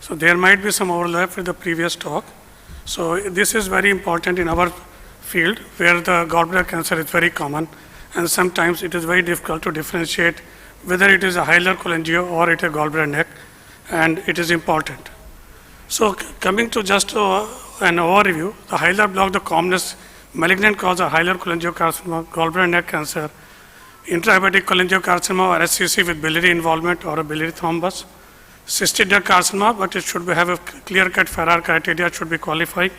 So there might be some overlap with the previous talk. So this is very important in our field where the gallbladder cancer is very common, and sometimes it is very difficult to differentiate whether it is a hilar cholangio or it is a gallbladder neck, and it is important. So coming to just an overview, the hilar block, the commonest malignant cause of hilar cholangiocarcinoma, gallbladder neck cancer, intrahepatic cholangiocarcinoma or SCC with biliary involvement or a biliary thrombus, cystic duct carcinoma, but it should have a clear-cut Ferrar criteria, should be qualified,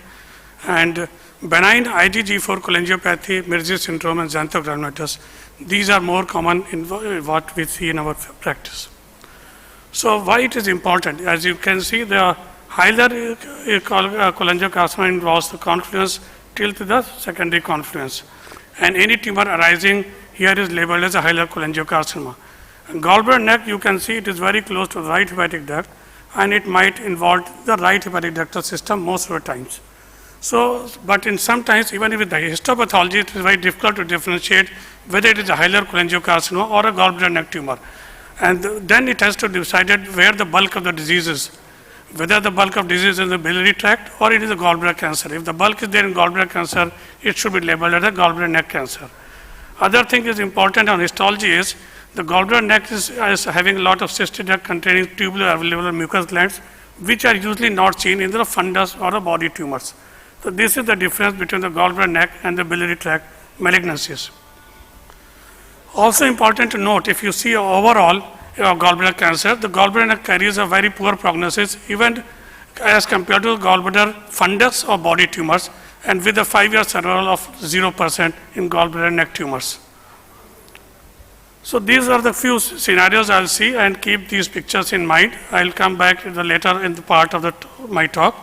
and benign IgG4 cholangiopathy, Mirzi syndrome, and xanthogrammatus. These are more common in what we see in our practice. So why it is important? As you can see, the hilar cholangiocarcinoma involves the confluence till to the secondary confluence, and any tumor arising here is labeled as a hilar cholangiocarcinoma. Gallbladder neck, you can see it is very close to the right hepatic duct, and it might involve the right hepatic ductal system most of the times. So, but in sometimes, even with the histopathology, it is very difficult to differentiate whether it is a hilar cholangiocarcinoma or a gallbladder neck tumor. And then it has to be decided where the bulk of the disease is, whether the bulk of disease is in the biliary tract or it is a gallbladder cancer. If the bulk is there in gallbladder cancer, it should be labeled as a gallbladder neck cancer. Other thing is important on histology is the gallbladder neck is having a lot of cystic duct containing tubular alveolar mucous glands, which are usually not seen in the fundus or the body tumors. So this is the difference between the gallbladder neck and the biliary tract malignancies. Also important to note, if you see overall gallbladder cancer, the gallbladder neck carries a very poor prognosis even as compared to gallbladder fundus or body tumors, and with a 5-year survival of 0% in gallbladder neck tumors. So these are the few scenarios I'll see, and keep these pictures in mind. I'll come back to the later in the part of my talk.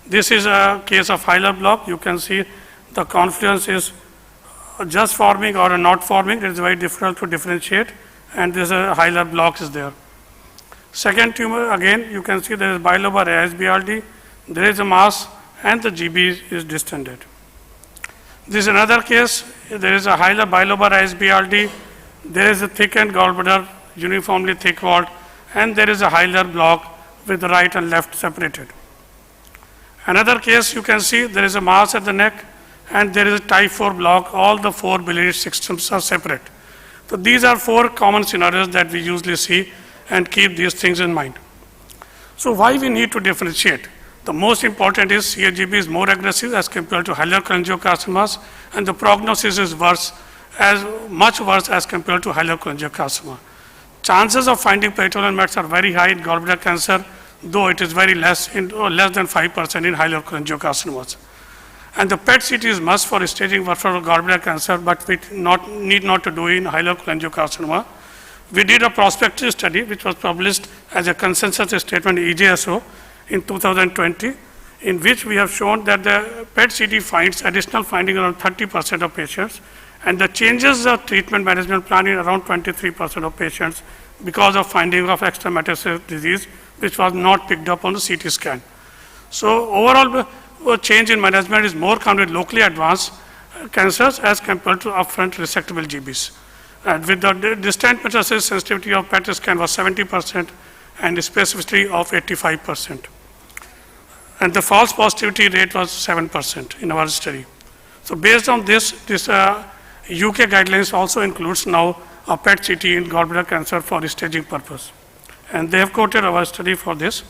This is a case of hilar block. You can see the confluence is just forming or not forming. It is very difficult to differentiate, and this hilar block is there. Second tumor, again, you can see there is bilobar IASBRD, there is a mass, and the GB is distended. This is another case. There is a hilar bilobar IASBRD, there is a thickened gallbladder, uniformly thick walled, and there is a hilar block with the right and left separated. Another case, you can see there is a mass at the neck, and there is a type 4 block. All the 4 biliary systems are separate. So these are 4 common scenarios that we usually see, and keep these things in mind. So why we need to differentiate? The most important is CAGB is more aggressive as compared to hilar cholangiocarcinomas, and the prognosis is much worse as compared to hilar cholangiocarcinoma. Chances of finding peritoneal mets are very high in gallbladder cancer, though it is very less than 5% in hilar cholangiocarcinomas. And the PET-CT is must for staging for gallbladder cancer, but we need not to do in hilar cholangiocarcinoma. We did a prospective study which was published as a consensus statement EJSO in 2020, in which we have shown that the PET-CT finds additional finding around 30% of patients, and the changes of treatment management plan in around 23% of patients because of finding of extrametastatic disease, which was not picked up on the CT scan. So overall change in management is more common with locally advanced cancers as compared to upfront resectable GBs. And with the distant metastasis, sensitivity of PET scan was 70% and specificity of 85%. And the false positivity rate was 7% in our study. So based on this UK guidelines also includes now a PET-CT in gallbladder cancer for staging purpose. And they have quoted our study for this.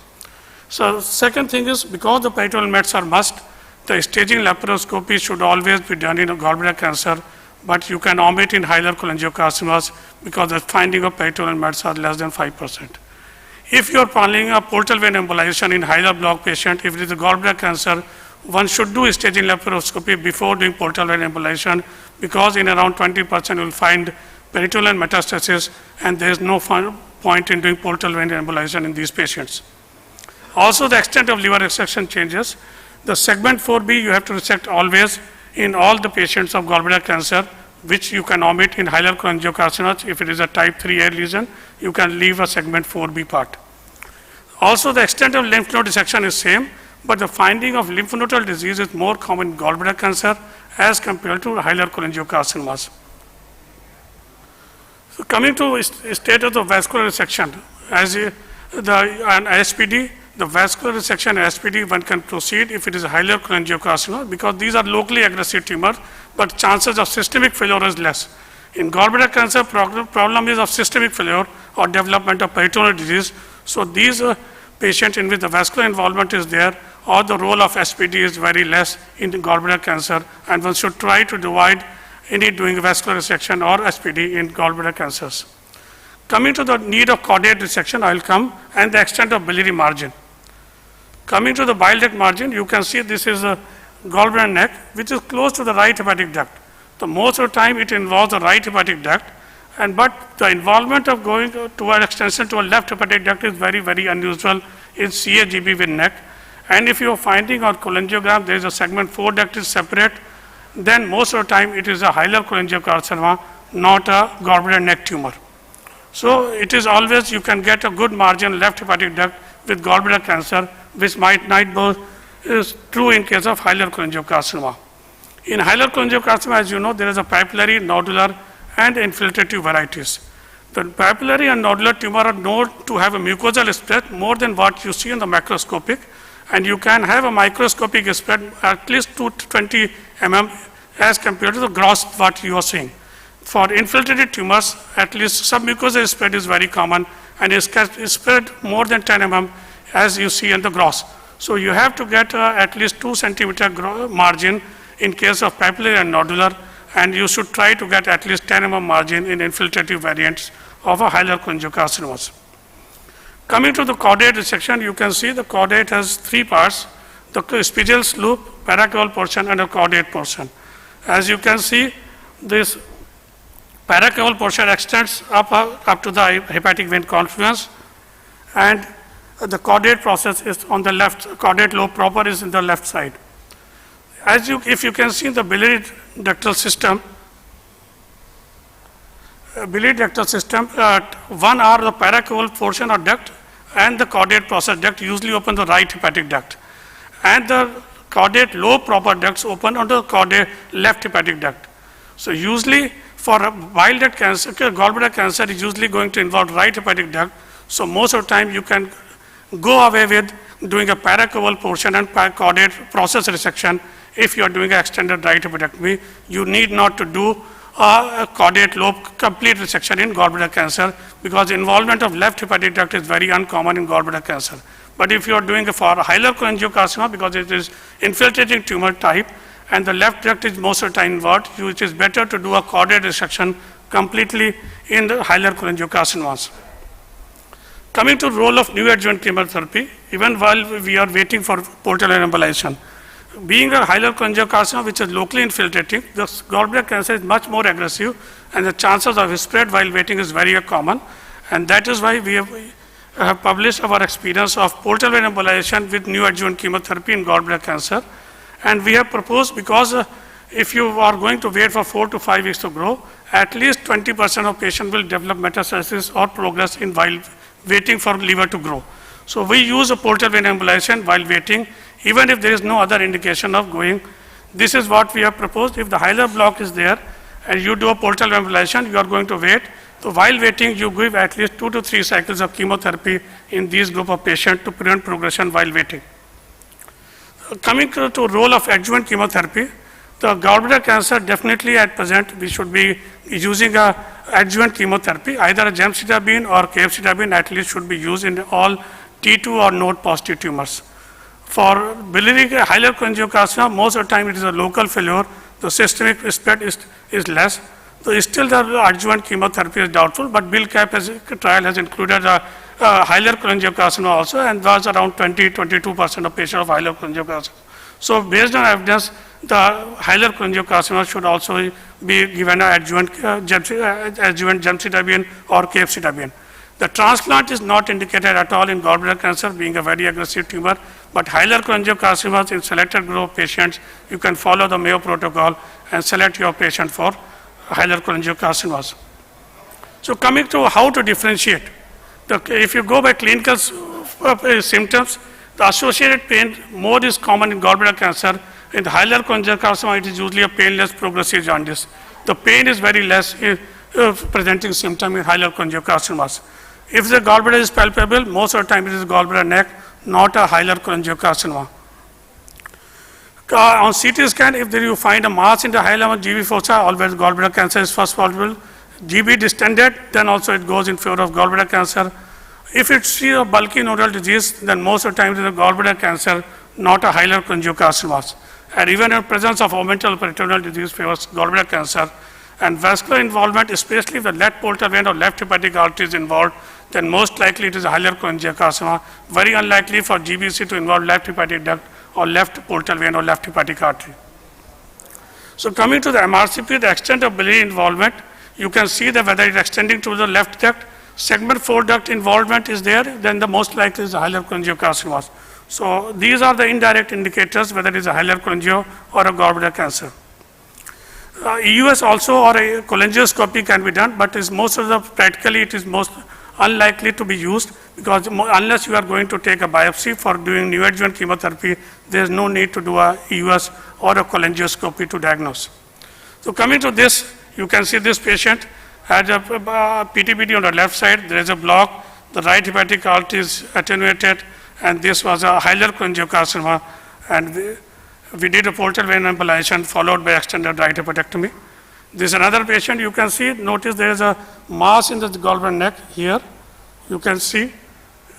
So second thing is, because the peritoneal mets are must, the staging laparoscopy should always be done in a gallbladder cancer, but you can omit in hilar cholangiocarcinomas because the finding of peritoneal mets are less than 5%. If you are planning a portal vein embolization in hilar block patient, if it is a gallbladder cancer, one should do staging laparoscopy before doing portal vein embolization, because in around 20% you will find peritoneal metastasis, and there is no point in doing portal vein embolization in these patients. Also, the extent of liver resection changes. The segment 4B you have to resect always in all the patients of gallbladder cancer, which you can omit in hilar cholangiocarcinoma. If it is a type 3A lesion, you can leave a segment 4B part. Also, the extent of lymph node dissection is same, but the finding of lymph nodal disease is more common in gallbladder cancer as compared to hilar cholangiocarcinomas. So coming to status of vascular resection, as an ISPD, the vascular resection and SPD, one can proceed if it is a hilar cholangiocarcinoma, because these are locally aggressive tumors, but chances of systemic failure is less. In gallbladder cancer, problem is of systemic failure or development of peritoneal disease. So these patients in which the vascular involvement is there, or the role of SPD is very less in the gallbladder cancer, and one should try to avoid any doing vascular resection or SPD in gallbladder cancers. Coming to the need of caudate resection, I will come, and the extent of biliary margin. Coming to the bile duct margin, you can see this is a gallbladder neck, which is close to the right hepatic duct. So most of the time it involves the right hepatic duct, but the involvement of going toward extension to a left hepatic duct is very, very unusual in CAGB with neck. And if you are finding on cholangiogram there is a segment 4 duct is separate, then most of the time it is a hilar cholangiocarcinoma, not a gallbladder neck tumor. So it is always, you can get a good margin left hepatic duct with gallbladder cancer, which might not be is true in case of hilar cholangiocarcinoma. In hilar cholangiocarcinoma, as you know, there is a papillary, nodular, and infiltrative varieties. The papillary and nodular tumor are known to have a mucosal spread more than what you see in the macroscopic, and you can have a microscopic spread at least 220 mm as compared to the gross what you are seeing. For infiltrated tumors, at least submucosal spread is very common, and it is spread more than 10 mm as you see in the gross. So you have to get at least 2 centimeter margin in case of papillary and nodular, and you should try to get at least 10 mm margin in infiltrative variants of a hilar cholangiocarcinomas. Coming to the caudate resection, you can see the caudate has 3 parts, the Spiegel's loop, paracaval portion, and a caudate portion. As you can see, this paracaval portion extends up to the hepatic vein confluence, and the caudate process is on the left, caudate lobe proper is in the left side. If you can see the biliary ductal system, one are the paracaval portion or duct, and the caudate process duct usually open the right hepatic duct, and the caudate lobe proper ducts open on the caudate left hepatic duct. So usually for a bile duct cancer, gallbladder cancer is usually going to involve right hepatic duct. So most of the time you can go away with doing a paracaval portion and caudate process resection. If you are doing an extended right hepatectomy, you need not to do a caudate lobe complete resection in gallbladder cancer, because involvement of left hepatic duct is very uncommon in gallbladder cancer. But if you are doing it for hilar cholangiocarcinoma, because it is infiltrating tumor type and the left duct is most of the time involved, it is better to do a caudate resection completely in the hilar cholangiocarcinomas. Coming to role of neoadjuvant chemotherapy, even while we are waiting for portal embolization. Being a hilar cholangiocarcinoma which is locally infiltrating, the gallbladder cancer is much more aggressive, and the chances of spread while waiting is very common, and that is why we have published our experience of portal vein embolization with neoadjuvant chemotherapy in gallbladder cancer. And we have proposed, because if you are going to wait for 4 to 5 weeks to grow, at least 20% of patients will develop metastasis or progress in while waiting for liver to grow. So we use a portal vein embolization while waiting, even if there is no other indication of going. This is what we have proposed. If the hilar block is there and you do a portal embolization, you are going to wait. So while waiting, you give at least 2 to 3 cycles of chemotherapy in these group of patients to prevent progression while waiting. Coming to role of adjuvant chemotherapy, the gallbladder cancer definitely at present we should be using a adjuvant chemotherapy, either a gemcitabine or capecitabine at least should be used in all T2 or node positive tumors. For biliary hilar cholangiocarcinoma, most of the time it is a local failure, the systemic spread is less. So still the adjuvant chemotherapy is doubtful, but BILCAP trial has included a hilar cholangiocarcinoma also, and was around 20-22% of patients of hilar cholangiocarcinoma. So based on evidence, the hilar cholangiocarcinoma should also be given an adjuvant gemcitabine or capecitabine. The transplant is not indicated at all in gallbladder cancer, being a very aggressive tumor, but hilar cholangiocarcinomas in selected group of patients, you can follow the Mayo protocol and select your patient for hilar cholangiocarcinomas. So coming to how to differentiate, if you go by clinical symptoms, the associated pain more is common in gallbladder cancer. In the hilar cholangiocarcinoma, it is usually a painless progressive jaundice. The pain is very less presenting symptom in hilar cholangiocarcinomas. If the gallbladder is palpable, most of the time it is gallbladder neck, not a hilar cholangiocarcinoma. On CT scan, if you find a mass in the hilum GB fossa, always gallbladder cancer is first possible. GB distended, then also it goes in favor of gallbladder cancer. If it's a bulky nodal disease, then most of the time it is a gallbladder cancer, not a hilar cholangiocarcinoma. And even in presence of augmental peritoneal disease favors gallbladder cancer. And vascular involvement, especially if the left portal vein or left hepatic artery is involved, then most likely it is a hilar cholangiocarcinoma. Very unlikely for GBC to involve left hepatic duct or left portal vein or left hepatic artery. So coming to the MRCP, the extent of biliary involvement, you can see that whether it's extending to the left duct, segment 4 duct involvement is there, then the most likely is a hilar cholangiocarcinoma. So these are the indirect indicators whether it is a hilar cholangio or a gallbladder cancer. EUS also or a cholangioscopy can be done, but is most of the practically it is most unlikely to be used because unless you are going to take a biopsy for doing neoadjuvant chemotherapy, there is no need to do a EUS or a cholangioscopy to diagnose. So coming to this, you can see this patient had a PTBD on the left side, there is a block, the right hepatic artery is attenuated, and this was a hilar cholangiocarcinoma, and we did a portal vein embolization followed by extended right hepatectomy. This is another patient, you can see, notice there is a mass in the gallbladder neck here, you can see,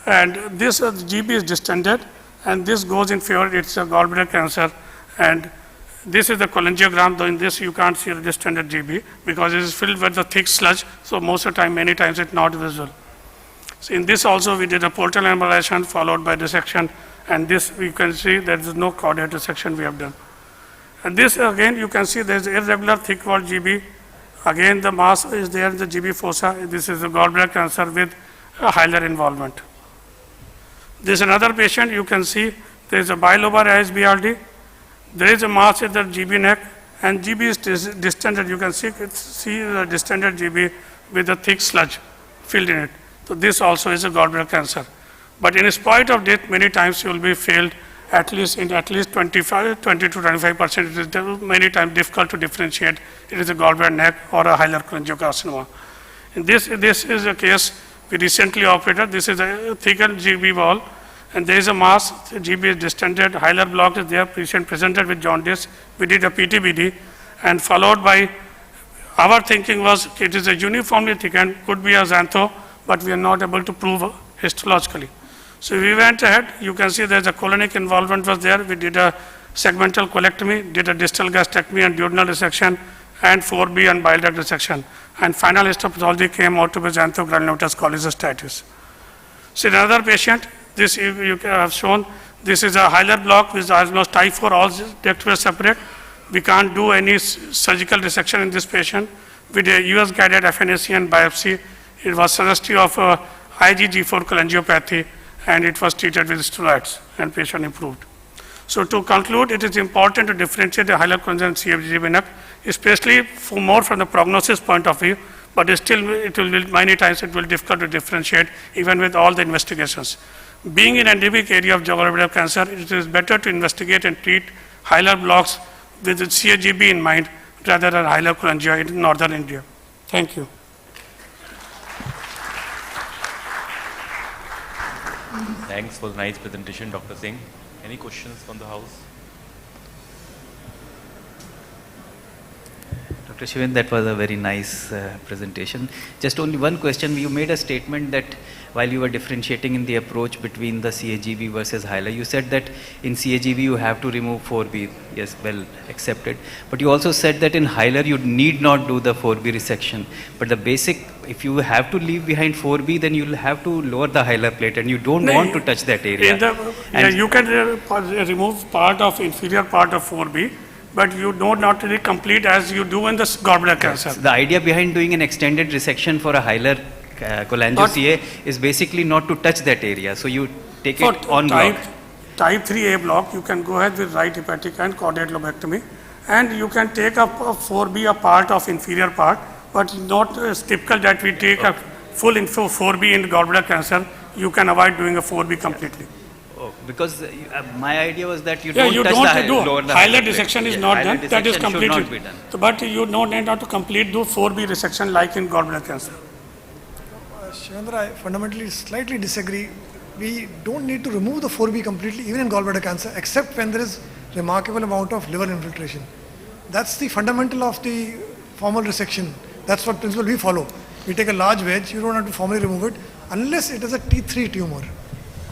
and this GB is distended, and this goes in favor, it's a gallbladder cancer, and this is the cholangiogram, though in this you can't see the distended GB because it is filled with the thick sludge, so most of the time, many times it's not visible. So in this also we did a portal embolization followed by dissection, and this you can see there is no caudate dissection we have done. And this again you can see there is irregular thick walled GB, again the mass is there in the GB fossa, this is a gallbladder cancer with a hilar involvement. This is another patient, you can see there is a bilobar ISBRD, there is a mass in the GB neck, and GB is distended, you can see the distended GB with a thick sludge filled in it. So this also is a gallbladder cancer. But in spite of that, many times you will be failed at least 20 to 25%. It is many times difficult to differentiate. It is a gallbladder neck or a hilar cholangiocarcinoma. In this is a case we recently operated. This is a thickened GB wall, and there is a mass. GB is distended. Hilar block is there. Patient presented with jaundice. We did a PTBD, and followed by our thinking was it is a uniformly thickened, could be a xantho, but we are not able to prove histologically. So we went ahead, you can see there's a colonic involvement was there, we did a segmental colectomy, did a distal gastrectomy and duodenal resection, and 4B and bile duct resection. And final histopathology came out to be xanthogranulomatosis cholecystitis. So another patient, this you have shown, this is a hilar block with almost type 4, all ducts were separate. We can't do any surgical resection in this patient. We did a US guided FNAC and biopsy. It was suggestive of IgG4 cholangiopathy, and it was treated with steroids, and patient improved. So to conclude, it is important to differentiate the hilar cholangio and CFGB, especially more from the prognosis point of view, but still it will be many times it will be difficult to differentiate even with all the investigations. Being in endemic area of gallbladder cancer, it is better to investigate and treat hilar blocks with the CFGB in mind rather than hilar cholangio in northern India. Thank you. Thanks for the nice presentation, Dr. Singh. Any questions from the house? Dr. Shivendra, that was a very nice presentation. Just only one question. You made a statement that while you were differentiating in the approach between the CAGB versus hilar, you said that in CAGB you have to remove 4B. Yes, well accepted. But you also said that in hilar you need not do the 4B resection. But the basic, if you have to leave behind 4B, then you will have to lower the hilar plate, and you don't want to touch that area. You can remove part of inferior part of 4B, but you don't not really complete as you do in the gallbladder cancer. The idea behind doing an extended resection for a hilar cholangio CA is basically not to touch that area. So you take it on block. Type 3A block, you can go ahead with right hepatic and caudate lobectomy, and you can take a 4B a part of inferior part, but not typical that we take a full info 4B in gallbladder cancer. You can avoid doing a 4B completely. Oh, because my idea was that you don't touch the lower the hilar dissection is not done. That is completely. So, but you don't need not to complete do 4B resection like in gallbladder cancer. Shivendra, I fundamentally slightly disagree we don't need to remove the 4B completely, even in gallbladder cancer, except when there is remarkable amount of liver infiltration. That's the fundamental of the formal resection. That's what principle we follow. We take a large wedge, you don't have to formally remove it, unless it is a T3 tumor,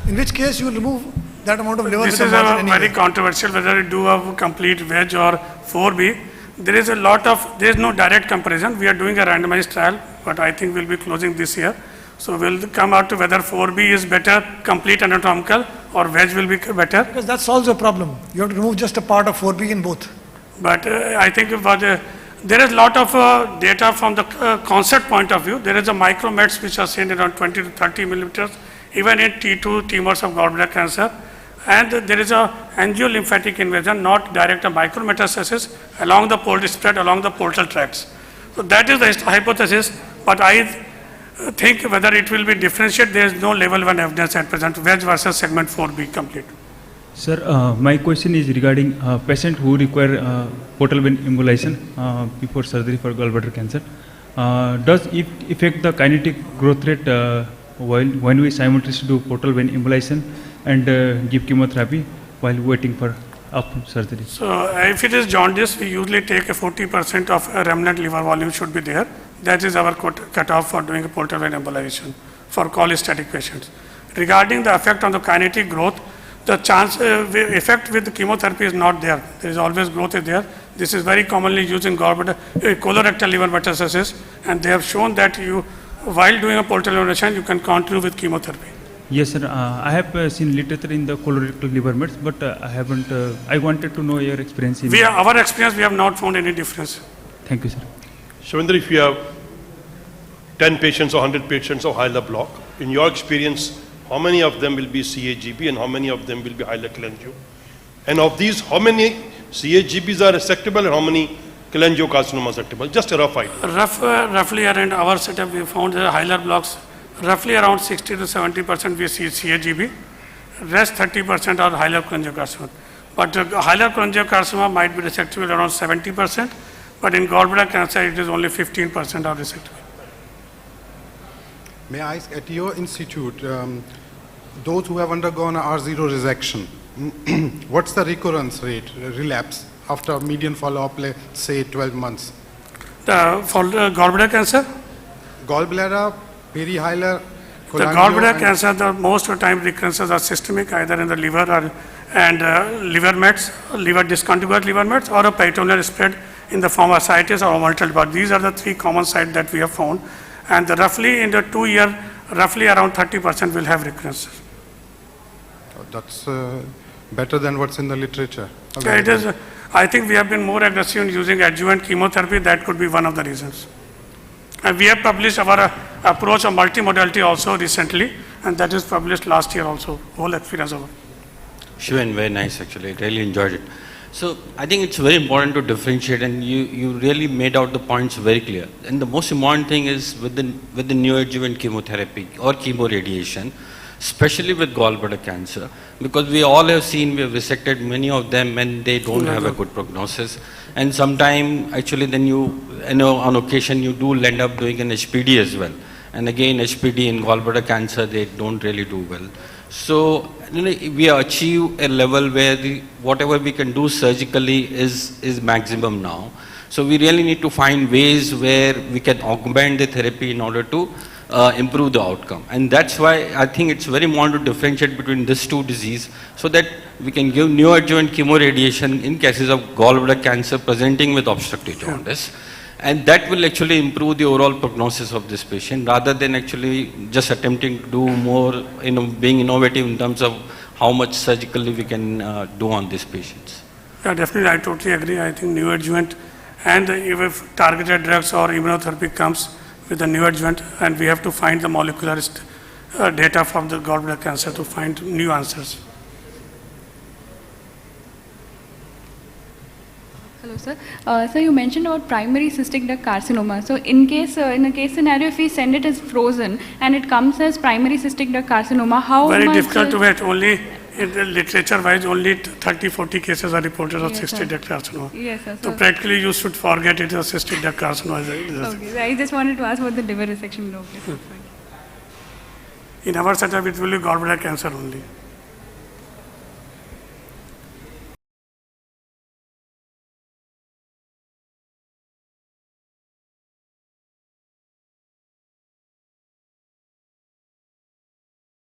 in which case you will remove that amount of liver. This is very controversial, whether you do a complete wedge or 4B. There is no direct comparison. We are doing a randomized trial, but I think we'll be closing this year. So we'll come out to whether 4B is better, complete anatomical, or wedge will be better. Because that solves the problem. You have to remove just a part of 4B in both. But I think there is a lot of data from the concept point of view. There is a micromets which are seen around 20 to 30 millimeters, even in T2 tumors of gallbladder cancer. And there is a angiolymphatic invasion, not direct micrometastasis along the portal spread along the portal tracts. So that is the hypothesis, but I think whether it will be differentiated, there is no level 1 evidence at present, wedge versus segment 4B complete. Sir, my question is regarding patient who require portal vein embolization before surgery for gallbladder cancer. Does it affect the kinetic growth rate when we simultaneously do portal vein embolization and give chemotherapy while waiting for surgery? So if it is jaundice, we usually take a 40% of a remnant liver volume should be there. That is our cutoff for doing a portal vein embolization for cholestatic patients. Regarding the effect on the kinetic growth, the effect with the chemotherapy is not there. There is always growth is there. This is very commonly used in colorectal liver metastasis, and they have shown that while doing a portal embolization, you can continue with chemotherapy. Yes, sir. I have seen literature in the colorectal liver mets, but I haven't. I wanted to know your experience. Our experience, we have not found any difference. Thank you, sir. Shivendra, if you have 10 patients or 100 patients of Hilar block, in your experience, how many of them will be CAGB and how many of them will be Hilar cholangio? And of these, how many CAGBs are resectable and how many cholangiocarcinomas are resectable? Just a rough idea. Roughly around our setup, we found the Hilar blocks, roughly around 60 to 70% we see CAGB, rest 30% are Hilar cholangiocarcinoma. But Hilar cholangiocarcinoma might be resectable around 70%, but in gallbladder cancer, it is only 15% are resectable. May I ask, at your institute, those who have undergone a R0 resection, what's the recurrence rate, relapse, after median follow-up, let's say 12 months? For gallbladder cancer? Gallbladder, perihilar, the gallbladder cancer, the most of the time recurrences are systemic, either in the liver and liver mets, liver discontinuous liver mets, or a peritoneal spread in the form of ascites or multiple. But these are the 3 common sites that we have found. And roughly in the 2 year, roughly around 30% will have recurrences. That's better than what's in the literature. Okay. Yeah, it is. I think we have been more aggressive in using adjuvant chemotherapy. That could be one of the reasons. And we have published our approach of multimodality also recently, and that is published last year also, whole experience of it. Shivan, very nice actually, I really enjoyed it. So I think it's very important to differentiate, and you really made out the points very clear. And the most important thing is with the neoadjuvant chemotherapy or chemoradiation, especially with gallbladder cancer, because we all have seen, we have resected many of them and they don't have a good prognosis. And sometime actually then on occasion you do end up doing an HPD as well. And again, HPD in gallbladder cancer, they don't really do well. So we achieve a level where whatever we can do surgically is maximum now. So we really need to find ways where we can augment the therapy in order to improve the outcome. And that's why I think it's very important to differentiate between these 2 diseases so that we can give neoadjuvant chemoradiation in cases of gallbladder cancer presenting with obstructive jaundice. And that will actually improve the overall prognosis of this patient rather than actually just attempting to do more, being innovative in terms of how much surgically we can do on these patients. Yeah, definitely, I totally agree. I think neoadjuvant and if targeted drugs or immunotherapy comes with the neoadjuvant, and we have to find the molecular data from the gallbladder cancer to find new answers. Hello, sir. So you mentioned about primary cystic duct carcinoma. So in a case scenario, if we send it as frozen and it comes as primary cystic duct carcinoma, how very much difficult to wait. Only in the literature-wise, only 30-40 cases are reported of Yes, cystic sir. duct carcinoma. Yes, sir. So practically, you should forget it as cystic duct carcinoma. Okay, I just wanted to ask about the liver resection. Okay, fine. In our setup, it will be gallbladder cancer only.